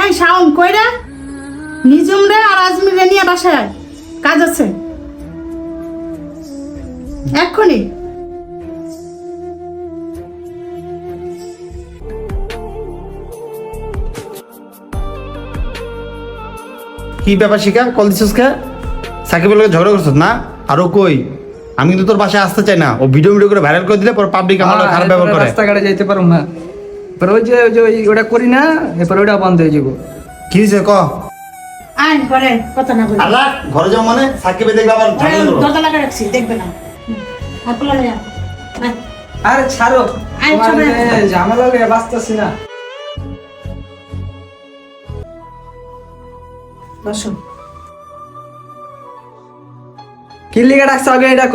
এই শাওন কইরা নিজুম রে আর আজমির রে নিয়ে বাসায় আয়, কাজ আছে এক্ষুনি। কি ব্যাপার শিখা কল দিছিস কে? সাকিবের লগে ঝগড়া করছিস না? আরো কই আমি কিন্তু তোর বাসায় আসতে চাই না। ও ভিডিও করে ভাইরাল করে দিলে পর পাবলিক আমার লগে খারাপ ব্যবহার করে। রাস্তাঘাটে যাইতে পারো না, এবার ওটা করি না, এরপর ওটা বন্ধ হয়ে যাবো। কি হয়েছে ক? আয় ঘরে, কথা না বলি। আল্লাহ ঘরে যাও মানে সাকিবে দেখবে আবার ঝামেলা করো। দরজা লাগা রাখছি, দেখবে না। আপলা লয়া আয়। আরে ছাড়ো, আরে তোমার চলে যে ঝামেলা লইয়া বাঁচতেছি না। বসো। কি লিগা ডাকছো আগে এটা